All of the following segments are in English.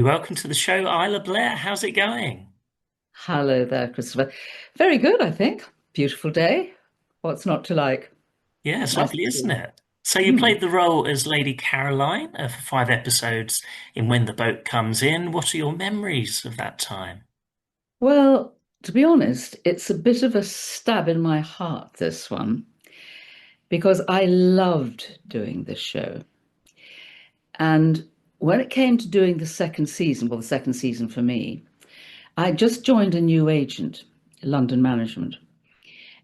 Welcome to the show, Isla Blair. How's it going? Hello there, Christopher. Very good, I think. Beautiful day. What's not to like? Yeah, it's Nice to lovely, see isn't you. it? So you Hmm. played the role as Lady Caroline for 5 episodes in When the Boat Comes In. What are your memories of that time? Well, to be honest, it's a bit of a stab in my heart, this one, because I loved doing this show. And when it came to doing the second season, well, the second season for me, I just joined a new agent, London Management.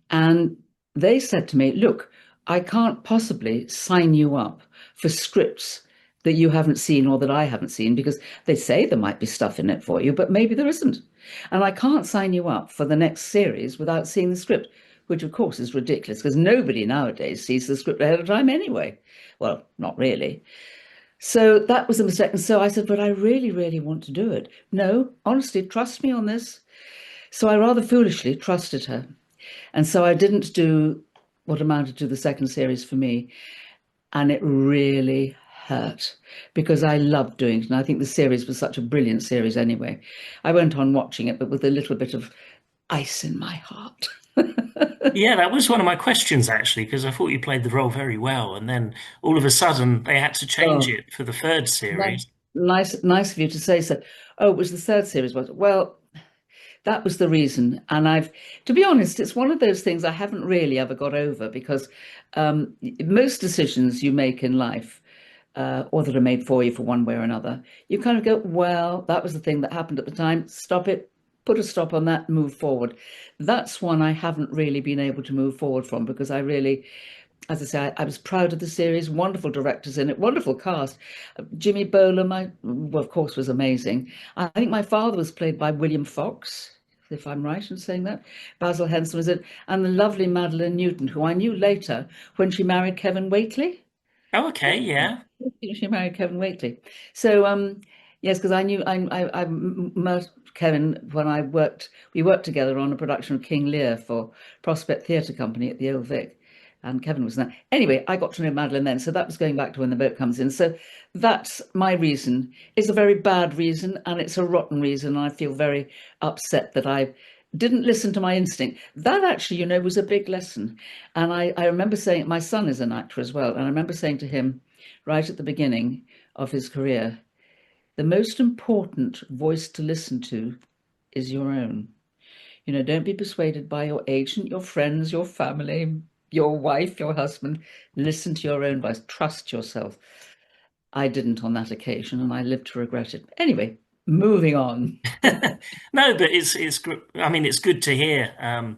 And they said to me, look, I can't possibly sign you up for scripts that you haven't seen or that I haven't seen because they say there might be stuff in it for you, but maybe there isn't. And I can't sign you up for the next series without seeing the script, which of course is ridiculous because nobody nowadays sees the script ahead of time anyway. Well, not really. So that was a mistake. And so I said, but I really, really want to do it. No, honestly, trust me on this. So I rather foolishly trusted her. And so I didn't do what amounted to the second series for me. And it really hurt because I loved doing it. And I think the series was such a brilliant series anyway. I went on watching it, but with a little bit of ice in my heart. Yeah, that was one of my questions actually, because I thought you played the role very well, and then all of a sudden they had to change Oh, it for the third nice, series. nice of you to say so. Oh, it was the third series, was it? Well, that was the reason. And to be honest, it's one of those things I haven't really ever got over because most decisions you make in life, or that are made for you for one way or another, you kind of go, well, that was the thing that happened at the time. Stop it, put a stop on that, move forward. That's one I haven't really been able to move forward from because I really, as I say, I was proud of the series, wonderful directors in it, wonderful cast. Jimmy Bolam, well, of course, was amazing. I think my father was played by William Fox, if I'm right in saying that. Basil Henson was it, and the lovely Madeline Newton, who I knew later when she married Kevin Whately. Oh, okay, yeah. She married Kevin Whately. So, yes, because I knew I met Kevin when we worked together on a production of King Lear for Prospect Theatre Company at the Old Vic. And Kevin was in that. Anyway, I got to know Madeline then. So that was going back to when the boat comes in. So that's my reason. It's a very bad reason and it's a rotten reason. And I feel very upset that I didn't listen to my instinct. That actually, was a big lesson. And I remember saying, my son is an actor as well. And I remember saying to him right at the beginning of his career, the most important voice to listen to is your own. Don't be persuaded by your agent, your friends, your family, your wife, your husband. Listen to your own voice. Trust yourself. I didn't on that occasion, and I live to regret it. Anyway, moving on. No, but I mean, it's good to hear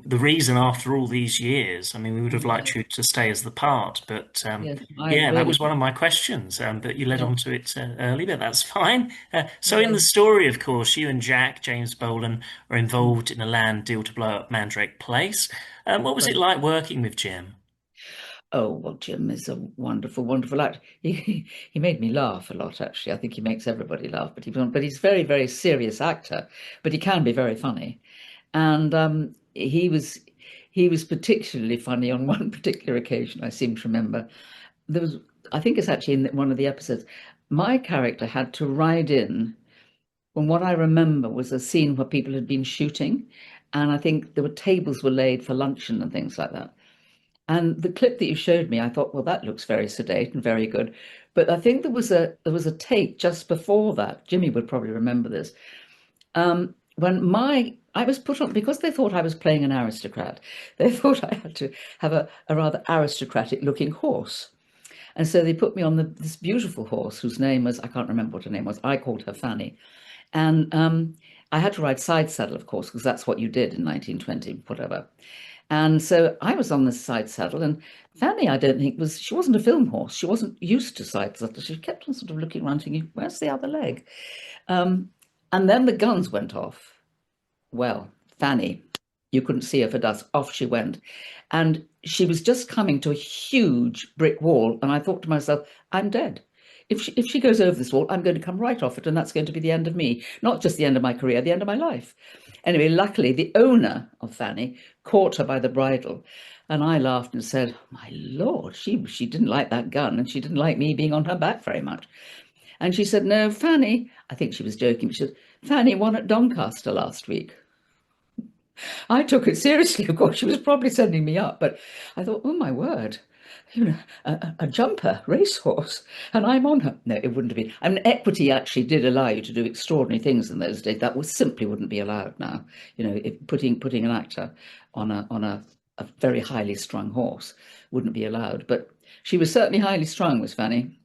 the reason after all these years. I mean, we would have liked Yes, you to stay as the part, but yes, I yeah, that really, was one of my questions. But you led yeah, on to it early, but that's fine. So, in yeah. the story, of course, you and James Bolan, are involved in a land deal to blow up Mandrake Place. What was it Right. like working with Jim? Oh, well, Jim is a wonderful, wonderful actor. He made me laugh a lot, actually. I think he makes everybody laugh, but he's a very, very serious actor, but he can be very funny. And he was particularly funny on one particular occasion, I seem to remember. There was, I think it's actually in one of the episodes, my character had to ride in when what I remember was a scene where people had been shooting, and I think there were tables were laid for luncheon and things like that. And the clip that you showed me, I thought, well, that looks very sedate and very good. But I think there was a take just before that. Jimmy would probably remember this. When I was put on because they thought I was playing an aristocrat. They thought I had to have a rather aristocratic looking horse. And so they put me on this beautiful horse whose name was, I can't remember what her name was. I called her Fanny. And I had to ride side saddle, of course, because that's what you did in 1920, whatever. And so I was on this side saddle, and Fanny, I don't think she wasn't a film horse. She wasn't used to side saddle. She kept on sort of looking around thinking, where's the other leg? Um, and then the guns went off. Well, Fanny, you couldn't see her for dust. Off she went. And she was just coming to a huge brick wall. And I thought to myself, I'm dead. If she goes over this wall, I'm going to come right off it, and that's going to be the end of me. Not just the end of my career, the end of my life. Anyway, luckily, the owner of Fanny caught her by the bridle. And I laughed and said, my Lord, she didn't like that gun, and she didn't like me being on her back very much. And she said, no, Fanny, I think she was joking, but she said, Fanny won at Doncaster last week. I took it seriously, of course. She was probably sending me up, but I thought, oh my word, you know, a jumper racehorse, and I'm on her. No, it wouldn't have been. I mean, equity actually did allow you to do extraordinary things in those days. That was simply wouldn't be allowed now. You know, if putting an actor on a very highly strung horse wouldn't be allowed. But she was certainly highly strung, was Fanny.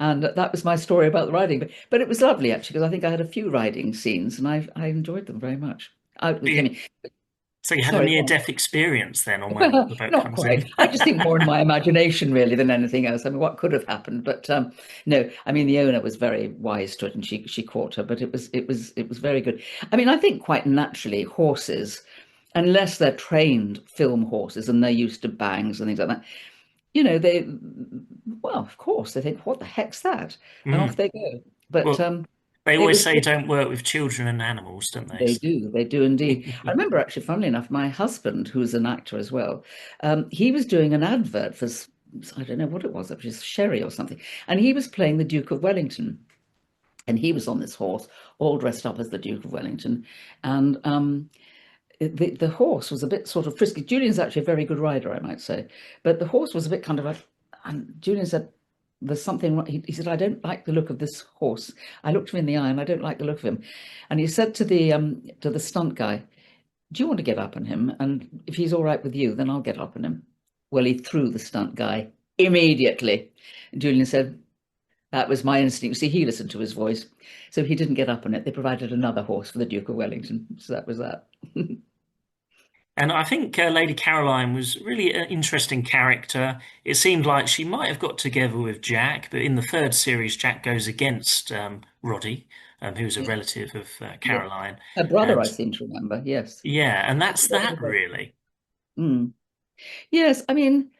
And that was my story about the riding. But it was lovely actually, because I think I had a few riding scenes, and I enjoyed them very much. I You- mean, So you had a sorry, go on. near-death experience then on when Well, the boat not comes in. quite. I just think more in my imagination really than anything else. I mean, what could have happened? But no, I mean the owner was very wise to it, and she caught her. But it was very good. I mean, I think quite naturally horses, unless they're trained film horses and they're used to bangs and things like that, they well, of course, they think, what the heck's that? And off Mm. they go. But Well, they it always was say don't work with children and animals, don't they? they do indeed. I remember actually, funnily enough, my husband, who's an actor as well, he was doing an advert for, I don't know what it was, it was sherry or something, and he was playing the Duke of Wellington, and he was on this horse, all dressed up as the Duke of Wellington, and the horse was a bit sort of frisky. Julian's actually a very good rider, I might say, but the horse was a bit kind of a, and Julian said, there's something wrong. He said, I don't like the look of this horse. I looked him in the eye and I don't like the look of him. And he said to the stunt guy, do you want to get up on him? And if he's all right with you, then I'll get up on him. Well, he threw the stunt guy immediately. And Julian said, that was my instinct. See, he listened to his voice. So he didn't get up on it. They provided another horse for the Duke of Wellington. So that was that. And I think Lady Caroline was really an interesting character. It seemed like she might have got together with Jack, but in the third series, Jack goes against Roddy, who's a Yeah. relative of Yeah. Caroline. Her brother, I And seem to remember. Yes. yeah, and that's that really. Mm. Yes, I mean,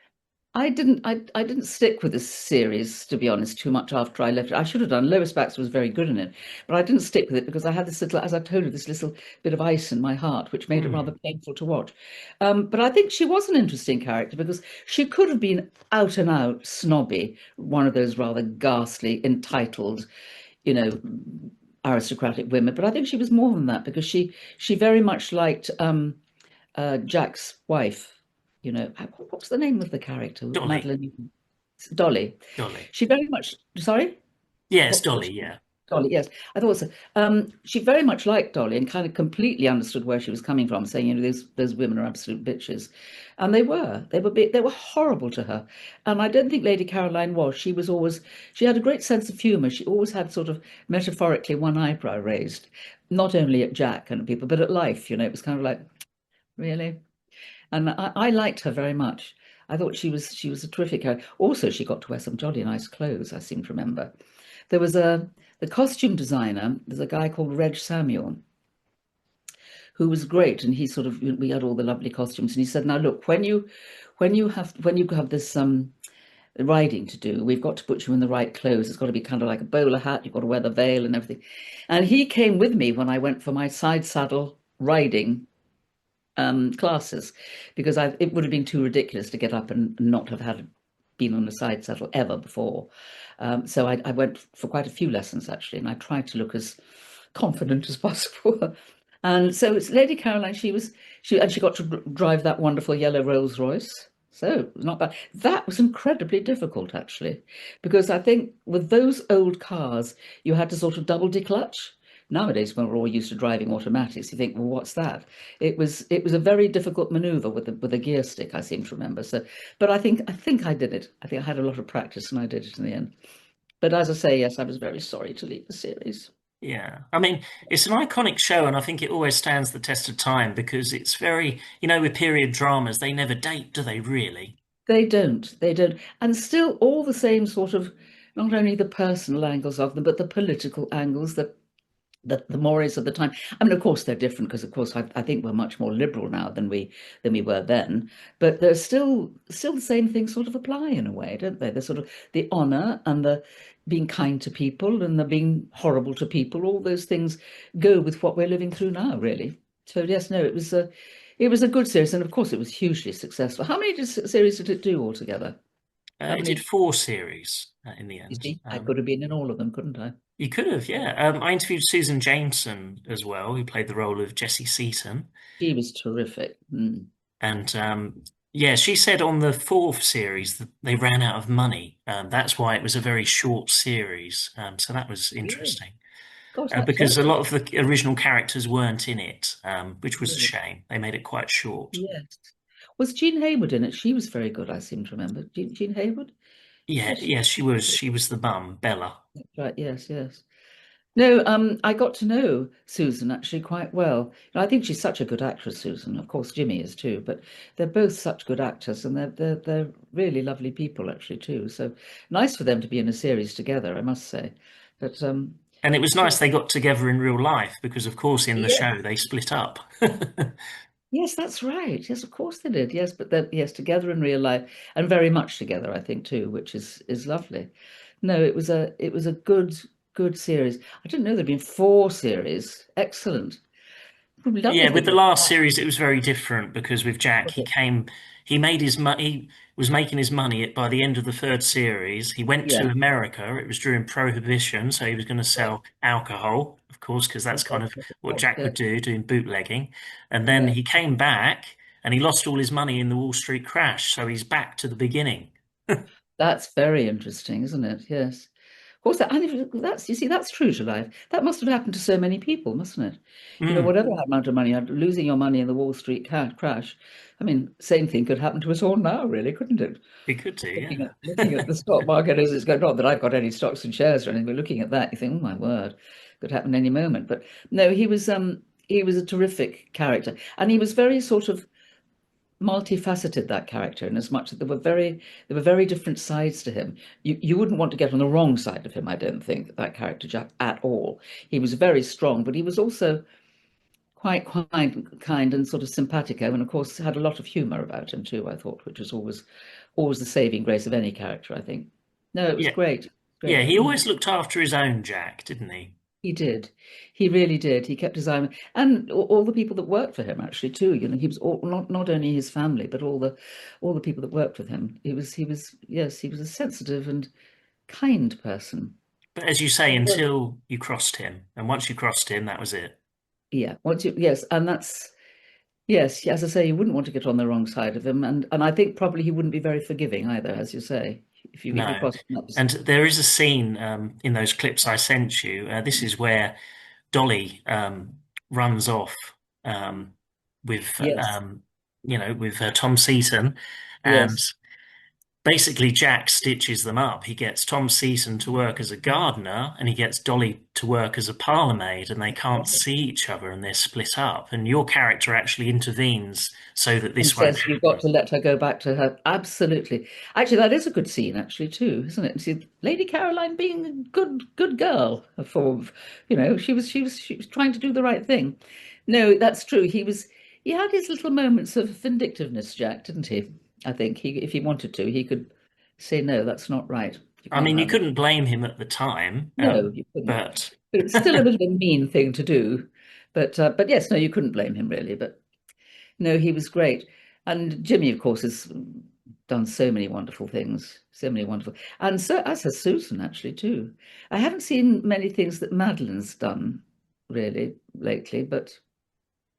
I didn't stick with this series, to be honest, too much after I left it. I should have done. Lois Baxter was very good in it, but I didn't stick with it because I had this little, as I told you, this little bit of ice in my heart, which made it rather Hmm. painful to watch. But I think she was an interesting character because she could have been out and out snobby, one of those rather ghastly, entitled, you know, aristocratic women. But I think she was more than that because she very much liked Jack's wife. What's the name of the character? Dolly, Madeline Dolly. Dolly. She very much, sorry? Yes, What's Dolly. Yeah. Dolly? Yes, I thought so. She very much liked Dolly and kind of completely understood where she was coming from, saying, those women are absolute bitches, and they were horrible to her. And I don't think Lady Caroline was. She had a great sense of humour. She always had sort of metaphorically one eyebrow raised, not only at Jack and people, but at life. It was kind of like, really. And I liked her very much. I thought she was a terrific character. Also, she got to wear some jolly nice clothes, I seem to remember. There was the costume designer, there's a guy called Reg Samuel, who was great, and he sort of we had all the lovely costumes, and he said, now look, when you have this riding to do, we've got to put you in the right clothes. It's got to be kind of like a bowler hat, you've got to wear the veil and everything. And he came with me when I went for my side saddle riding classes because it would have been too ridiculous to get up and not have had been on a side saddle ever before. So I went for quite a few lessons actually, and I tried to look as confident as possible. And so it's Lady Caroline. She got to drive that wonderful yellow Rolls Royce. So it was not bad. That was incredibly difficult actually, because I think with those old cars, you had to sort of double declutch. Nowadays, when we're all used to driving automatics, you think, well, what's that? It was a very difficult maneuver with a gear stick, I seem to remember. So, but I think I did it. I think I had a lot of practice and I did it in the end. But as I say, yes, I was very sorry to leave the series. Yeah. I mean, it's an iconic show, and I think it always stands the test of time because it's very, with period dramas, they never date, do they, really? They don't. And still all the same sort of, not only the personal angles of them, but the political angles, the mores of the time. I mean, of course, they're different because, of course, I think we're much more liberal now than we were then. But there's still the same things sort of apply in a way, don't they? The sort of the honour and the being kind to people and the being horrible to people. All those things go with what we're living through now, really. So yes, no, it was a good series, and of course, it was hugely successful. How many series did it do altogether? How It did many? four series in the You end. see, I could have been in all of them, couldn't I? You could have, yeah. I interviewed Susan Jameson as well, who played the role of Jessie Seaton. She was terrific. Mm. And yeah, she said on the fourth series that they ran out of money. That's why it was a very short series. So that was Really? interesting. Gosh, that's Because a terrible. lot of the original characters weren't in it, which was a Really? shame. They made it quite short. Yes. Was Jean Hayward in it? She was very good, I seem to remember. Jean Hayward? Yeah, Yes, she yeah, she was. was. She was the mum, Bella. Right, yes, yes. No, I got to know Susan actually quite well. I think she's such a good actress, Susan. Of course, Jimmy is too, but they're both such good actors, and they're really lovely people actually too. So nice for them to be in a series together, I must say. But And it was yeah, nice they got together in real life because, of course, in the yeah, show they split up. yes, that's right. Yes, of course they did. Yes, but they're yes together in real life and very much together, I think too, which is lovely. No, it was a good series. I didn't know there'd been four series. Excellent. It would be lovely Yeah, if with they'd the got last back. series, it was very different because with Jack, Was it? he made his money, he was making his money by the end of the third series. He went to Yeah. America. It was during Prohibition, so he was going to Yes. sell alcohol, of course, because that's kind Yes. of Yes, of what course. Jack would Yes. do, doing bootlegging. And then Yeah. he came back and he lost all his money in the Wall Street crash, so he's back to the beginning. That's very interesting, isn't it? Yes. Of course, and that's you see, that's true to life. That must have happened to so many people, mustn't it? Mm, Whatever amount of money, losing your money in the Wall Street crash. I mean, same thing could happen to us all now, really, couldn't it? he could do, Looking at yeah. the stock market as it's going. Not that I've got any stocks and shares or anything, but looking at that, you think, oh my word, could happen any moment. But no, he was a terrific character, and he was very sort of multifaceted, that character, in as much that there were very different sides to him. You wouldn't want to get on the wrong side of him, I don't think, that character Jack at all. He was very strong, but he was also quite kind and sort of simpatico, and of course had a lot of humor about him too, I thought, which was always the saving grace of any character, I think. No, it was Yeah, great. yeah, Great. he always looked after his own Jack, didn't he? He did. He really did. He kept his eye on, and all the people that worked for him actually too. He was not only his family, but all the people that worked with him. He was yes, he was a sensitive and kind person. But as you say, And until you crossed him, and once you crossed him, that was it. yeah, yes, and that's yes, as I say, you wouldn't want to get on the wrong side of him, and I think probably he wouldn't be very forgiving either, as you say, if you No. cross him. That was And there is a scene in those clips I sent you. This is where Dolly runs off um, with, yes, with Tom Seaton, and yes, basically Jack stitches them up. He gets Tom Seaton to work as a gardener, and he gets Dolly to work as a parlourmaid, and they can't see each other, and they're split up. And your character actually intervenes so that and this won't says you've got happen. to let her go back to her. Absolutely. Actually, that is a good scene, actually, too, isn't it? See, Lady Caroline being a good girl for, she was trying to do the right thing. No, that's true. He had his little moments of vindictiveness, Jack, didn't he? I think if he wanted to, he could say, no, that's not right. You I can't mean, you have that. couldn't blame him at the time, No, you couldn't. but But it's still a bit of a mean thing to do. But yes, no, you couldn't blame him really. But no, he was great. And Jimmy, of course, has done so many wonderful things, so many wonderful, and so as has Susan actually too. I haven't seen many things that Madeline's done really lately, but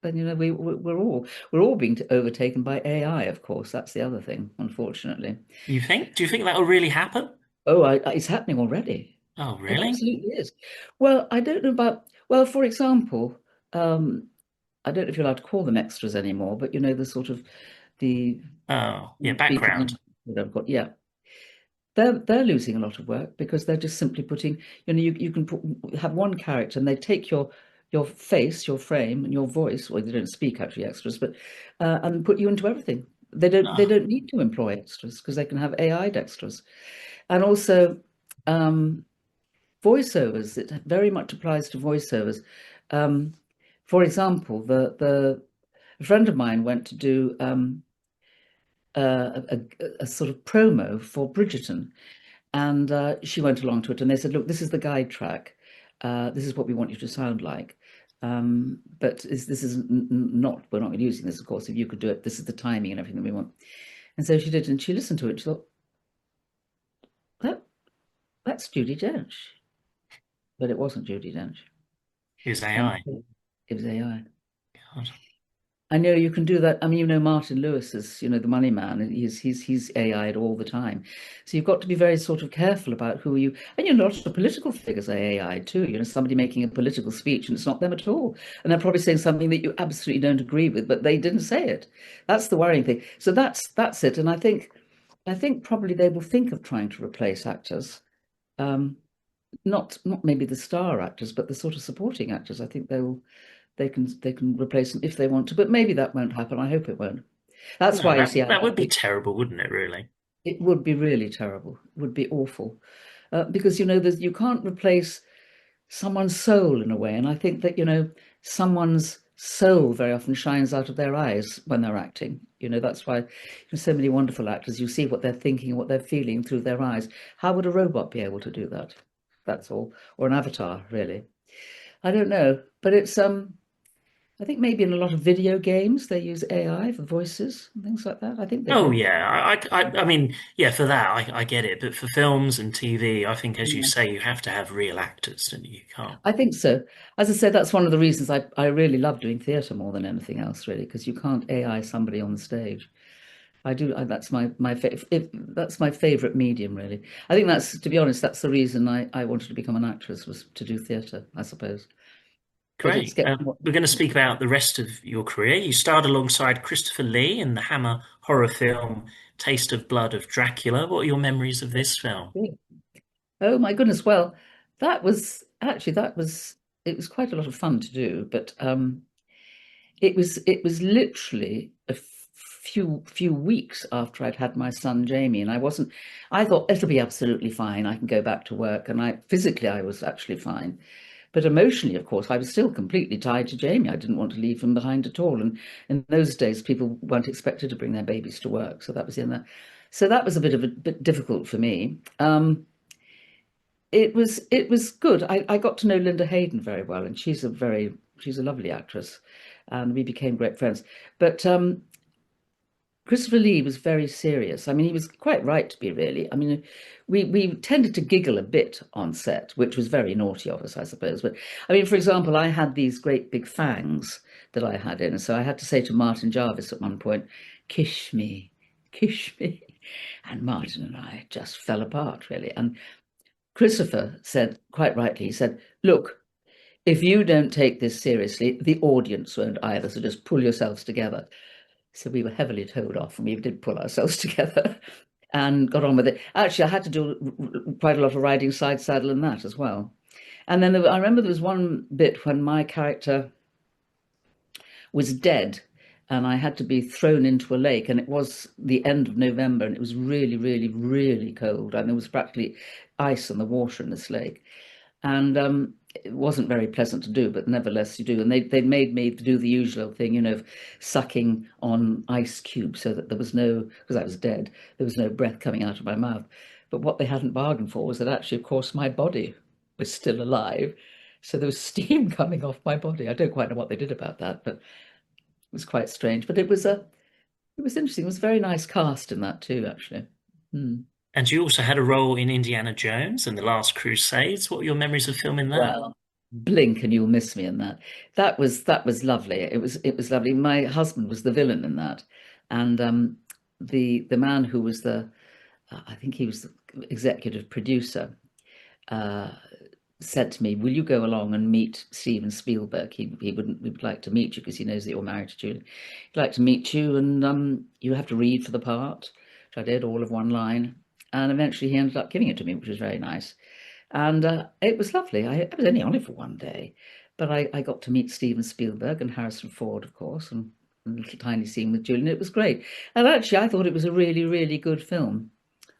then we're all being overtaken by AI. Of course, that's the other thing, unfortunately. you think? Do you think that'll really happen? Oh, it's happening already. Oh, It really? absolutely is. Well, I don't know about. Well, for example, um, I don't know if you're allowed to call them extras anymore, but the sort of the Oh, yeah, speaking background. in that I've got, yeah, they're losing a lot of work because they're just simply putting, you can have one character and they take your face, your frame, and your voice. Well, they don't speak actually extras, but and put you into everything. They Oh, don't need to employ extras because they can have AI extras, and also um, voiceovers. It very much applies to voiceovers. Um, for example, the a friend of mine went to do a sort of promo for Bridgerton, and she went along to it, and they said, "Look, this is the guide track. This is what we want you to sound like. But this is not. We're not using this, of course. If you could do it, this is the timing and everything that we want." And so she did, and she listened to it. She thought, "That that's Judy Dench." but it wasn't Judi Dench. Is Um, AI. it was AI. God. I know you can do that. I mean, Martin Lewis is, the money man. He's AI'd all the time. So you've got to be very sort of careful about who you, and lots of political figures are AI'd too. Somebody making a political speech and it's not them at all. And they're probably saying something that you absolutely don't agree with, but they didn't say it. That's the worrying thing. So that's it. And I think probably they will think of trying to replace actors. Um, not maybe the star actors, but the sort of supporting actors. I think they can replace them if they want to, but maybe that won't happen. I hope it won't. That's No, why you see, that would be terrible, wouldn't it, really? it would be really terrible. It would be awful, because you can't replace someone's soul in a way, and I think that someone's soul very often shines out of their eyes when they're acting. That's why so many wonderful actors, you see what they're thinking, what they're feeling through their eyes. How would a robot be able to do that? That's all, or an avatar, really. I don't know, but I think maybe in a lot of video games they use AI for voices and things like that. I think they Oh do. yeah, I mean, yeah, for that I get it, but for films and TV, I think, as you Yeah. say, you have to have real actors, and you can't. I think so. As I said, that's one of the reasons I really love doing theatre more than anything else, really, because you can't AI somebody on the stage. I do. That's that's my favorite medium, really. I think that's, to be honest, that's the reason I wanted to become an actress, was to do theatre, I suppose. But it's Great. getting more. We're going to speak about the rest of your career. You starred alongside Christopher Lee in the Hammer horror film Taste of Blood of Dracula. What are your memories of this film? Oh my goodness. Well, that was it was quite a lot of fun to do, but it was literally a few weeks after I'd had my son Jamie, and I thought it'll be absolutely fine. I can go back to work, and I was actually fine. But emotionally, of course, I was still completely tied to Jamie. I didn't want to leave him behind at all. And in those days, people weren't expected to bring their babies to work. So that was in there. So that was a bit difficult for me. It was good. I got to know Linda Hayden very well, and she's a lovely actress, and we became great friends. But Christopher Lee was very serious. I mean, he was quite right to be, really. I mean, we tended to giggle a bit on set, which was very naughty of us, I suppose. But I mean, for example, I had these great big fangs that I had in, so I had to say to Martin Jarvis at one point, "Kiss me, kiss me," and Martin and I just fell apart, really. And Christopher said, quite rightly, he said, "Look, if you don't take this seriously, the audience won't either. So just pull yourselves together." So we were heavily told off, and we did pull ourselves together and got on with it. Actually, I had to do quite a lot of riding side saddle in that as well. And then I remember there was one bit when my character was dead, and I had to be thrown into a lake, and it was the end of November, and it was really, really, really cold, and there was practically ice in the water in this lake. And it wasn't very pleasant to do, but nevertheless you do. And they made me do the usual thing, of sucking on ice cubes, so that there was no, because I was dead, there was no breath coming out of my mouth. But what they hadn't bargained for was that actually, of course, my body was still alive. So there was steam coming off my body. I don't quite know what they did about that, but it was quite strange. But it was interesting. It was a very nice cast in that too, actually. Hmm. And you also had a role in Indiana Jones and the Last Crusades. What are your memories of filming that? Well, blink and you'll miss me in that. That was lovely. It was lovely. My husband was the villain in that, and the man who was I think he was the executive producer, uh, said to me, "Will you go along and meet Steven Spielberg? He would like to meet you because he knows that you're married to Julie. He'd like to meet you, and you have to read for the part," which I did, all of one line, and eventually he ended up giving it to me, which was very nice. And it was lovely. I was only on it for one day, but I got to meet Steven Spielberg and Harrison Ford, of course, and a little tiny scene with Julian. It was great. And actually, I thought it was a really, really good film.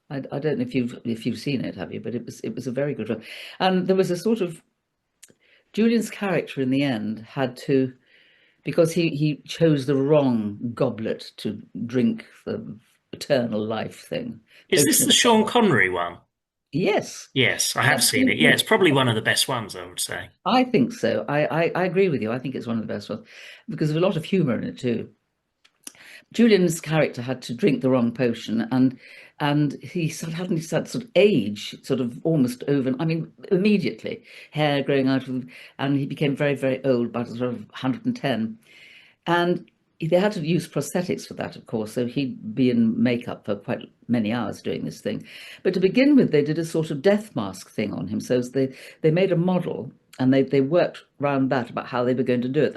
I don't know if you've seen it, have you? But it was a very good film. And there was a sort of, Julian's character in the end had to, because he chose the wrong goblet to drink the eternal life thing, Is this potion the of Sean eternal. Connery one? Yes, Yes, I have seen it. Yeah, it's absolutely. probably one of the best ones, I would say. I think so. I agree with you. I think it's one of the best ones because there's a lot of humour in it too. Julian's character had to drink the wrong potion, and and he sort of hadn't that sort of age, sort of almost over. I mean, immediately, hair growing out of, and he became very, very old, about sort of 110. And they had to use prosthetics for that, of course. So he'd be in makeup for quite many hours doing this thing. But to begin with, they did a sort of death mask thing on him. So they made a model and they worked around that about how they were going to do it.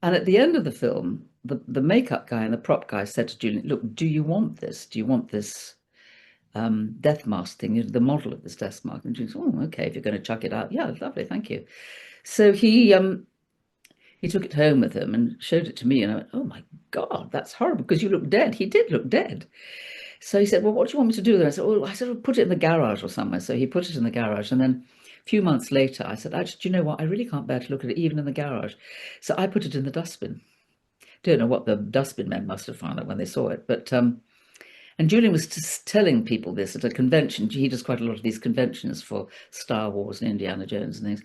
And at the end of the film, the makeup guy and the prop guy said to Julian, "Look, do you want this? Do you want this death mask thing? The model of this death mask?" And Julian said, "Oh, okay, if you're going to chuck it out, yeah, lovely, thank you." So he took it home with him and showed it to me, and I went, "Oh my God, that's horrible because you look dead." He did look dead. So he said, "Well, what do you want me to do then?" I said, "Well, "Well, put it in the garage or somewhere." So he put it in the garage, and then a few months later, I said, "Actually, do you know what? I really can't bear to look at it even in the garage." So I put it in the dustbin. Don't know what the dustbin men must have found out when they saw it, but and Julian was just telling people this at a convention. He does quite a lot of these conventions for Star Wars and Indiana Jones and things.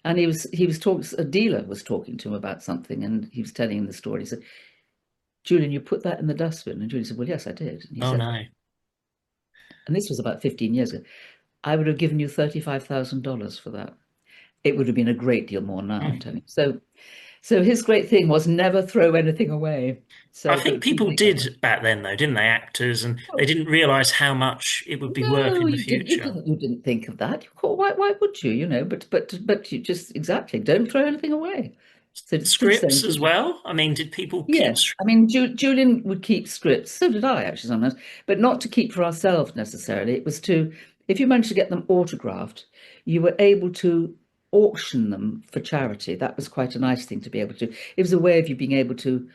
And he was talking. A dealer was talking to him about something, and he was telling him the story. He said, "Julian, you put that in the dustbin?" And Julian said, "Well, yes, I did." And he Oh said, no. and this was about 15 years ago, "I would have given you $35,000 for that." It would have been a great deal more now, I'm telling you. So his great thing was never throw anything away. I So, think but people people, did back then, though, didn't they? Actors, and they oh, didn't realize how much it would be worth no, in the you didn't. You future. didn't. You didn't think of that. Why would you? But you just exactly don't throw anything away. So since Scripts then, as well. I mean, did people keep? yes, I mean Julian would keep scripts. So did I actually sometimes, but not to keep for ourselves necessarily. It was to, if you managed to get them autographed, you were able to auction them for charity. That was quite a nice thing to be able to. It was a way of you being able to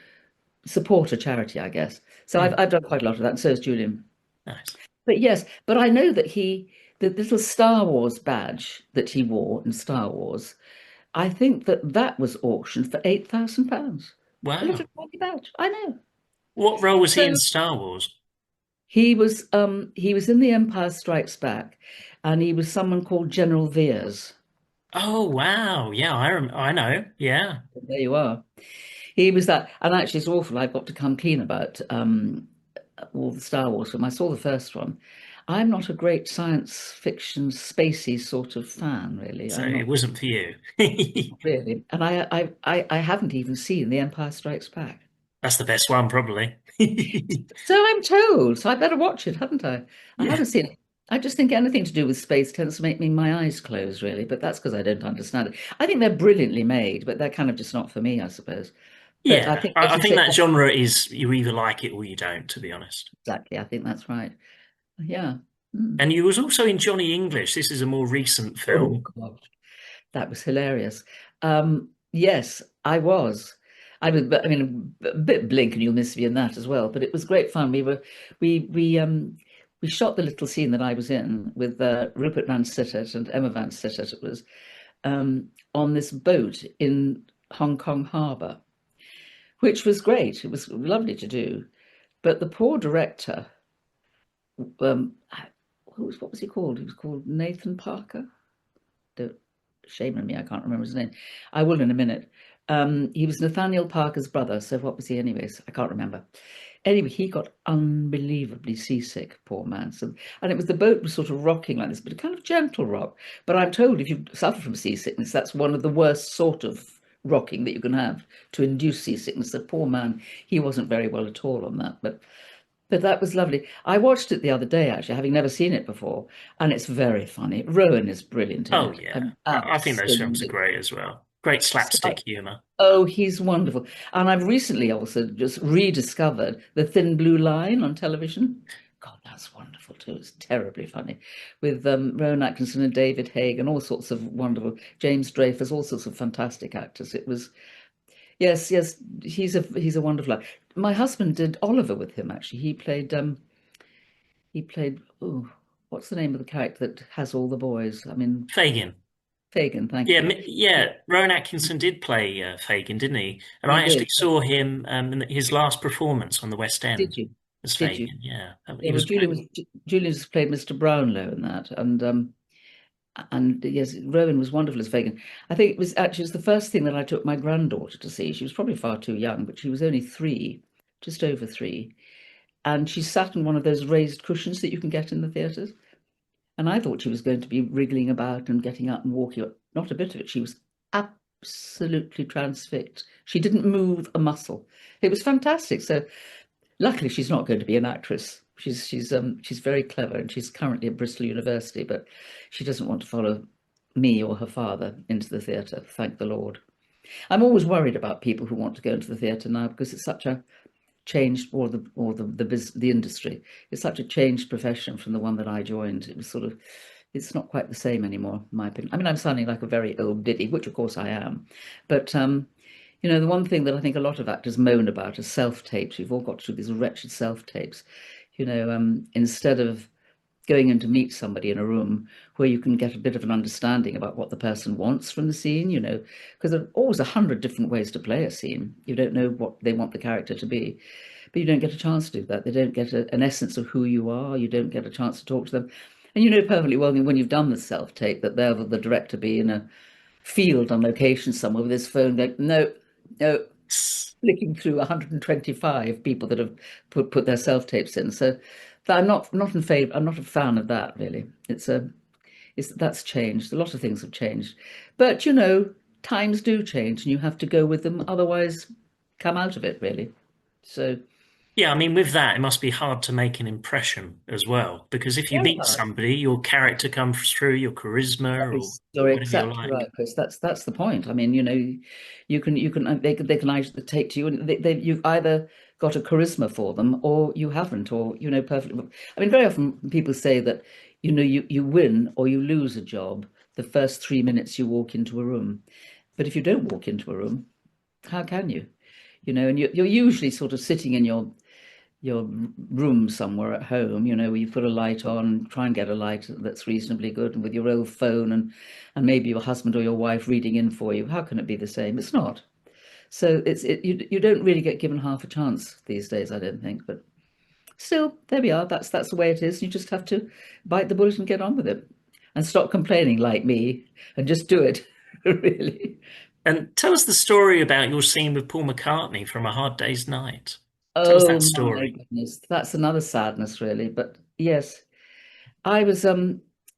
support a charity, I guess. So I've Hmm, I've done quite a lot of that, and so has Julian. nice. But yes, but I know that the little Star Wars badge that he wore in Star Wars, I think that that was auctioned for £8,000. A little Wow. tiny badge. I know. What role was he So in Star Wars? he was in The Empire Strikes Back, and he was someone called General Veers. Oh wow, yeah, I know, yeah. There you are. He was that, and actually it's awful. I've got to come clean about all the Star Wars film. I saw the first one. I'm not a great science fiction spacey sort of fan, really. So I'm it not wasn't for you. really, and I haven't even seen The Empire Strikes Back. That's the best one, probably. So I'm told. So I better watch it, haven't I? I Yeah, haven't seen it. I just think anything to do with space tends to make me my eyes close, really. But that's because I don't understand it. I think they're brilliantly made, but they're kind of just not for me, I suppose. But I yeah. think, as I you think say, that genre is you either like it or you don't, to be honest. exactly. I think that's right. Yeah. Mm. And you was also in Johnny English. This is a more recent Oh film. God, that was hilarious. Yes, I was. I was, but I mean, a bit blink and you'll miss me in that as well. But it was great fun. We shot the little scene that I was in with Rupert Van Sittert and Emma Van Sittert. It was on this boat in Hong Kong Harbour, which was great. It was lovely to do. But the poor director, um, what was he called? He was called Nathan Parker. The shame on me, I can't remember his name. I will in a minute. He was Nathaniel Parker's brother. So what was he, anyways? I can't remember. Anyway, he got unbelievably seasick, poor man. So, and it was the boat was sort of rocking like this, but a kind of gentle rock. But I'm told if you suffer from seasickness, that's one of the worst sort of rocking that you can have to induce seasickness. The poor man, he wasn't very well at all on that. But that was lovely. I watched it the other day, actually, having never seen it before, and it's very funny. Rowan is brilliant in Oh it. yeah, I think those films are Absolutely. great as well. Great slapstick humor. Oh, he's wonderful. And I've recently also just rediscovered The Thin Blue Line on television. God, that's wonderful too. It's terribly funny with Rowan Atkinson and David Haig and all sorts of wonderful James Dreyfus, all sorts of fantastic actors. It was yes, yes. He's a wonderful actor. My husband did Oliver with him actually. He played, oh, what's the name of the character that has all the boys? I mean, Fagin. Fagin, thank Yeah, you. yeah. Rowan Atkinson did play Fagin, didn't he? And He I actually did. saw him in his last performance on the West Did End you? as Did you? Fagin. Yeah, he Yeah, well, was great. Julian just played Mr. Brownlow in that, and yes, Rowan was wonderful as Fagin. I think it was the first thing that I took my granddaughter to see. She was probably far too young, but she was only 3, just over 3, and she sat on one of those raised cushions that you can get in the theatres. And I thought she was going to be wriggling about and getting up and walking, but not a bit of it. She was absolutely transfixed. She didn't move a muscle. It was fantastic. So luckily, she's not going to be an actress. She's very clever, and she's currently at Bristol University, but she doesn't want to follow me or her father into the theatre. Thank the Lord. I'm always worried about people who want to go into the theatre now because it's such a changed, or the industry. It's such a changed profession from the one that I joined. It was sort of, it's not quite the same anymore, in my opinion. I mean, I'm sounding like a very old diddy, which of course I am, but the one thing that I think a lot of actors moan about is self-tapes. We've all got to do these wretched self-tapes. Instead of going in to meet somebody in a room where you can get a bit of an understanding about what the person wants from the scene, because there are always 100 different ways to play a scene. You don't know what they want the character to be, but you don't get a chance to do that. They don't get an essence of who you are. You don't get a chance to talk to them. And you know perfectly well when you've done the self-tape that there will the director be in a field on location somewhere with his phone going, no, no, flicking through 125 people that have put their self tapes in. So I'm not in favor. I'm not a fan of that really. That's changed. A lot of things have changed, but times do change, and you have to go with them. Otherwise, come out of it really. So Yeah, I mean, with that, it must be hard to make an impression as well, because if you very meet hard. somebody, your character comes through, your charisma, or You're whatever you're exactly like. right, Chris. That's the point. I mean, you can they can either take to you, and you've either got a charisma for them or you haven't, or perfectly. I mean, very often people say that you win or you lose a job the first 3 minutes you walk into a room, but if you don't walk into a room, how can you? And you're usually sort of sitting in your room somewhere at home, where you put a light on, try and get a light that's reasonably good, and with your old phone and maybe your husband or your wife reading in for you. How can it be the same? It's not. So you don't really get given half a chance these days, I don't think. But still, there we are. That's the way it is. You just have to bite the bullet and get on with it, and stop complaining like me, and just do it. Really. And tell us the story about your scene with Paul McCartney from A Hard Day's Night. Tell us Oh that my story. goodness, that's another sadness, really. But yes, I was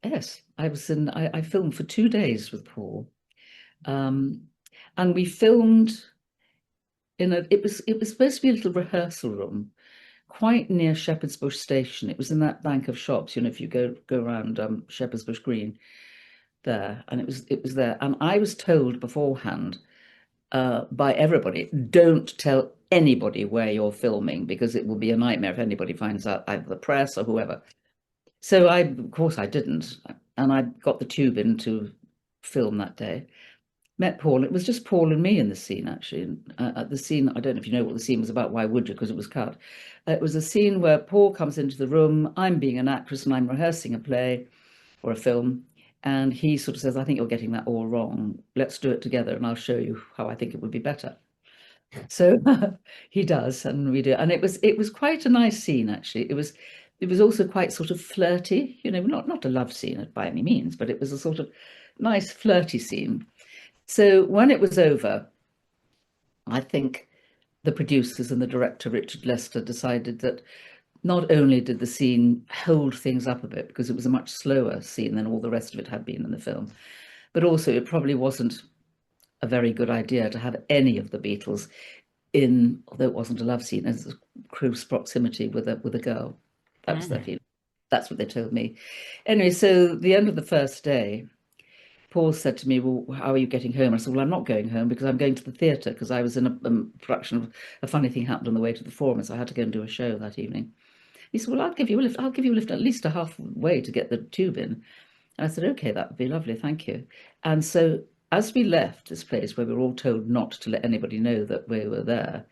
yes, I filmed for 2 days with Paul. Um and we filmed it was supposed to be a little rehearsal room quite near Shepherd's Bush station. It was in that bank of shops, if you go around Shepherd's Bush Green there, and it was there. And I was told beforehand by everybody, don't tell anybody where you're filming because it will be a nightmare if anybody finds out, either the press or whoever. So of course, I didn't, and I got the tube in to film that day. Met Paul. It was just Paul and me in the scene, actually. At the scene, I don't know if you know what the scene was about. Why would you? Because it was cut. It was a scene where Paul comes into the room. I'm being an actress and I'm rehearsing a play or a film, and he sort of says, "I think you're getting that all wrong. Let's do it together, and I'll show you how I think it would be better." So he does, and we do, and it was quite a nice scene actually. It was also quite sort of flirty, not a love scene by any means, but it was a sort of nice flirty scene. So when it was over, I think the producers and the director Richard Lester decided that not only did the scene hold things up a bit because it was a much slower scene than all the rest of it had been in the film, but also it probably wasn't a very good idea to have any of the Beatles in, although it wasn't a love scene, as a close proximity with a girl. That was their Mm. feeling. That's what they told me. Anyway, so the end of the first day, Paul said to me, "Well, how are you getting home?" I said, "Well, I'm not going home because I'm going to the theatre because I was in a production of A Funny Thing Happened on the Way to the Forum, so I had to go and do a show that evening." He said, "Well, I'll give you a lift. I'll give you a lift at least a halfway to get the tube in." And I said, "Okay, that would be lovely, thank you." And so as we left this place where we were all told not to let anybody know that we were there,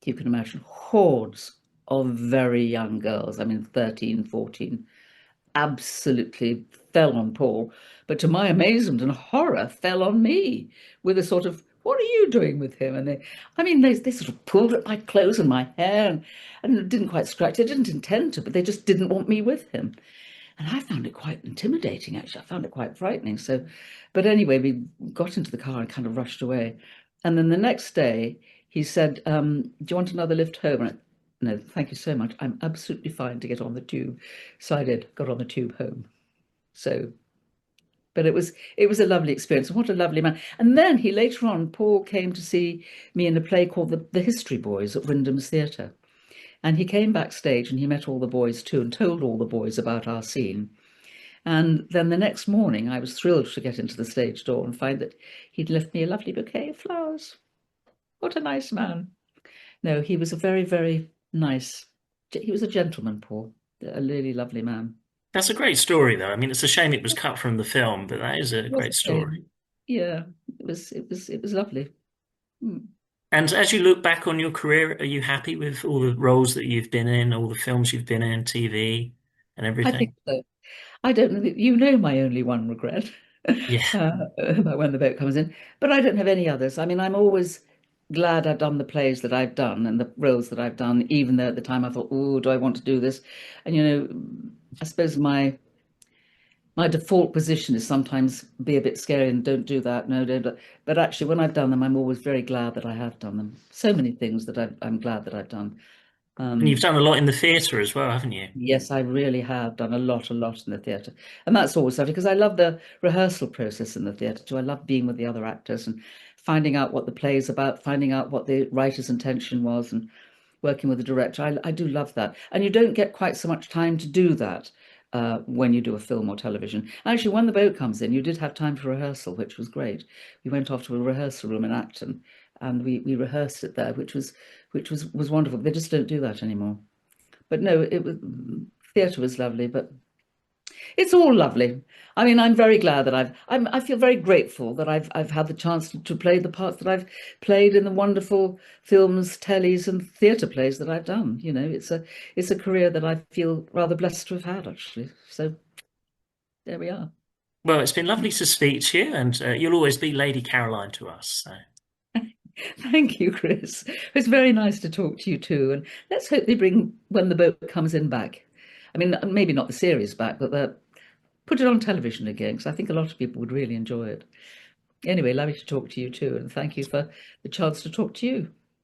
you can imagine hordes of very young girls, I mean 13, 14, absolutely fell on Paul, but to my amazement and horror, fell on me with a sort of, "What are you doing with him?" And they sort of pulled at my clothes and my hair, and didn't quite scratch. They didn't intend to, but they just didn't want me with him. And I found it quite intimidating, actually. I found it quite frightening. So, but anyway, we got into the car and kind of rushed away. And then the next day, he said, "Do you want another lift home?" And no, thank you so much. I'm absolutely fine to get on the tube. So I did, got on the tube home. So, but it was a lovely experience. What a lovely man. And then he later on, Paul came to see me in a play called The History Boys at Wyndham's Theatre. And he came backstage and he met all the boys too and told all the boys about our scene. And then the next morning, I was thrilled to get into the stage door and find that he'd left me a lovely bouquet of flowers. What a nice man. No, he was a very, very nice, he was a gentleman, Paul, a really lovely man. That's a great story, though. I mean, it's a shame it was cut from the film, but that is a It was great a story. shame. Yeah, it was lovely. Mm. And as you look back on your career, are you happy with all the roles that you've been in, all the films you've been in, TV, and I think everything? so. I don't know, you know my only one regret Yeah. about when the boat comes in, but I don't have any others. I mean, I'm always glad I've done the plays that I've done and the roles that I've done, even though at the time I thought, oh, do I want to do this? And I suppose my default position is sometimes be a bit scary and don't do that, no, don't. But actually, when I've done them, I'm always very glad that I have done them. So many things that I'm glad that I've done. And you've Um, done a lot in the theatre as well, haven't you? Yes, I really have done a lot in the theatre. And that's always lovely because I love the rehearsal process in the theatre too. I love being with the other actors and finding out what the play is about, finding out what the writer's intention was, and working with the director. I do love that. And you don't get quite so much time to do that when you do a film or television. Actually, when the boat comes in, you did have time for rehearsal, which was great. We went off to a rehearsal room in Acton and we rehearsed it there, which was wonderful. They just don't do that anymore. But no, it was theatre was lovely, but it's all lovely. I mean, I'm very glad that I feel very grateful that I've had the chance to play the parts that I've played in the wonderful films, tellies, and theatre plays that I've done. It's a career that I feel rather blessed to have had, actually. So there we are. Well, it's been lovely to speak to you, and you'll always be Lady Caroline to us. So. Thank you, Chris. It's very nice to talk to you too. And let's hope they bring When the Boat Comes In back. I mean, maybe not the series back, but put it on television again, because I think a lot of people would really enjoy it. Anyway, lovely to talk to you too, and thank you for the chance to talk to you.